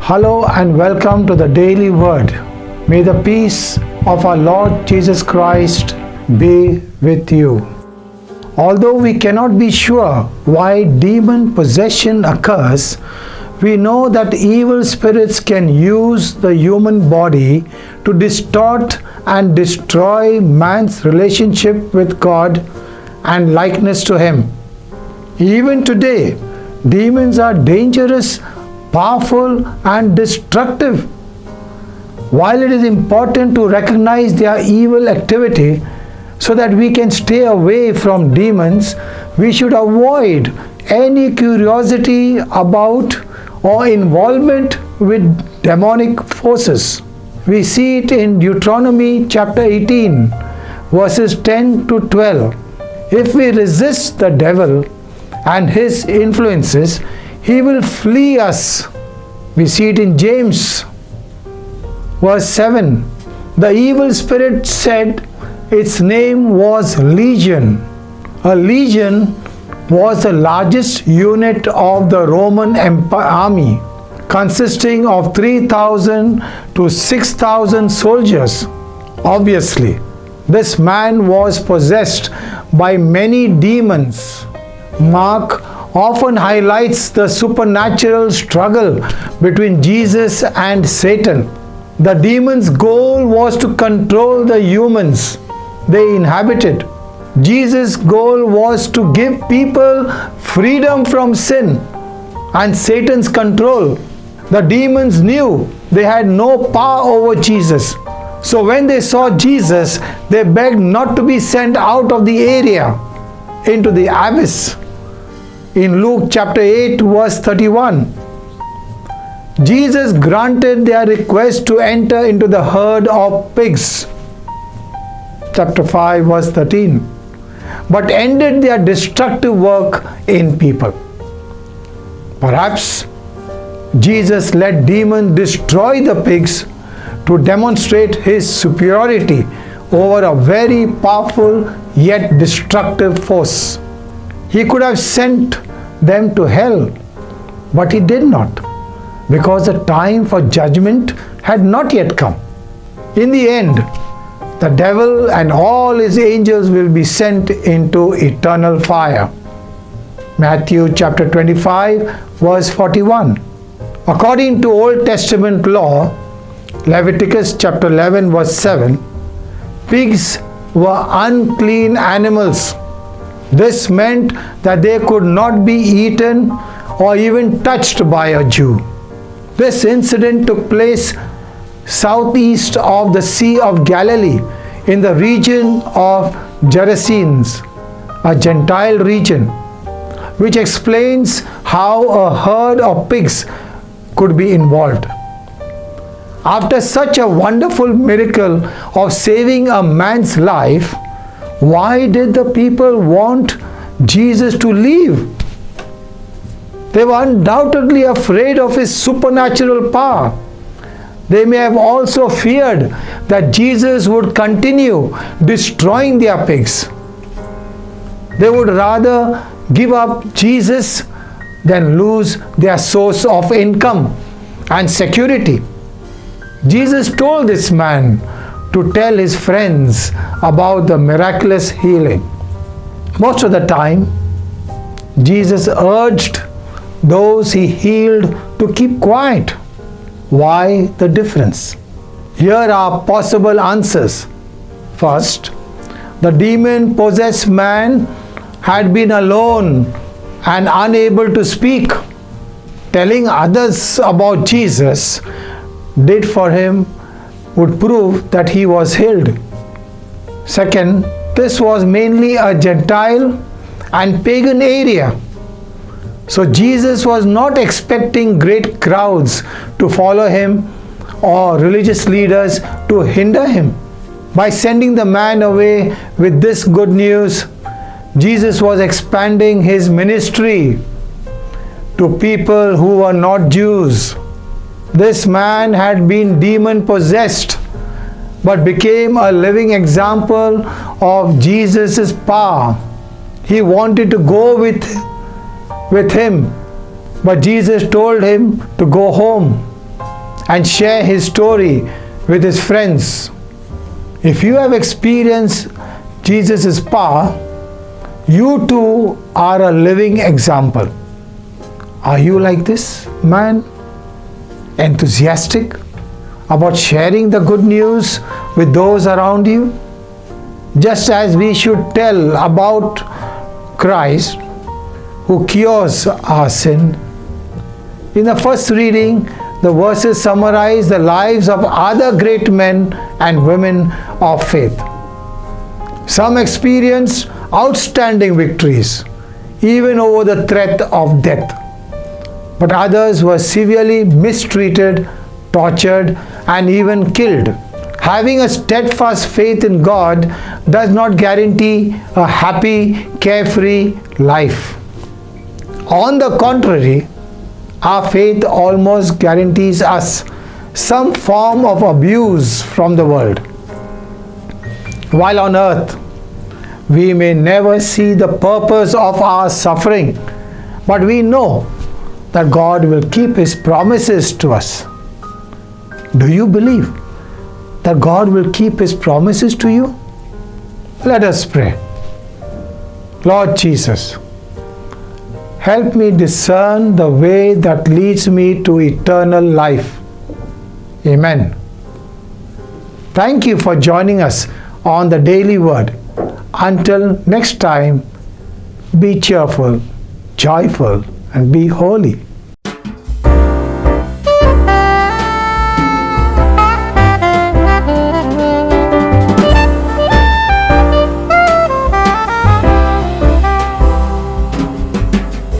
Hello and welcome to the Daily Word. May the peace of our Lord Jesus Christ be with you. Although we cannot be sure why demon possession occurs, we know that evil spirits can use the human body to distort and destroy man's relationship with God and likeness to Him. Even today, demons are dangerous, powerful and destructive. While it is important to recognize their evil activity so that we can stay away from demons, we should avoid any curiosity about or involvement with demonic forces. We see it in Deuteronomy chapter 18, verses 10 to 12. If we resist the devil and his influences, he will flee us. We see it in James, verse 7. The evil spirit said its name was Legion. A legion was the largest unit of the Roman army, consisting of 3,000 to 6,000 soldiers. Obviously, this man was possessed by many demons. Mark often highlights the supernatural struggle between Jesus and Satan. The demons' goal was to control the humans they inhabited. Jesus' goal was to give people freedom from sin and Satan's control. The demons knew they had no power over Jesus. So when they saw Jesus, they begged not to be sent out of the area into the abyss. In Luke chapter 8, verse 31, Jesus granted their request to enter into the herd of pigs. Chapter 5, verse 13, but ended their destructive work in people. Perhaps Jesus let demons destroy the pigs to demonstrate his superiority over a very powerful yet destructive force. He could have sent them to hell, but he did not, because the time for judgment had not yet come. In the end, the devil and all his angels will be sent into eternal fire. Matthew chapter 25, verse 41. According to Old Testament law, Leviticus chapter 11, verse 7, pigs were unclean animals. This meant that they could not be eaten or even touched by a Jew. This incident took place southeast of the Sea of Galilee in the region of Gerasenes, a Gentile region, which explains how a herd of pigs could be involved. After such a wonderful miracle of saving a man's life, why did the people want Jesus to leave? They were undoubtedly afraid of his supernatural power. They may have also feared that Jesus would continue destroying their pigs. They would rather give up Jesus than lose their source of income and security. Jesus told this man to tell his friends about the miraculous healing. Most of the time, Jesus urged those he healed to keep quiet. Why the difference? Here are possible answers. First, the demon-possessed man had been alone and unable to speak. Telling others about Jesus did for him would prove that he was healed. Second, this was mainly a Gentile and pagan area. So Jesus was not expecting great crowds to follow him or religious leaders to hinder him. By sending the man away with this good news, Jesus was expanding his ministry to people who were not Jews. This man had been demon-possessed, but became a living example of Jesus' power. He wanted to go with him, but Jesus told him to go home. and share his story with his friends. If you have experienced Jesus' power, you too are a living example. Are you like this man? Enthusiastic about sharing the good news with those around you? Just as we should tell about Christ who cures our sin. In the first reading, the verses summarize the lives of other great men and women of faith. Some experienced outstanding victories, even over the threat of death. But others were severely mistreated, tortured, and even killed. Having a steadfast faith in God does not guarantee a happy, carefree life. On the contrary, our faith almost guarantees us some form of abuse from the world. While on earth, we may never see the purpose of our suffering, but we know that God will keep His promises to us. Do you believe that God will keep His promises to you? Let us pray. Lord Jesus, help me discern the way that leads me to eternal life. Amen. Thank you for joining us on the Daily Word. Until next time, be cheerful, joyful, and be holy.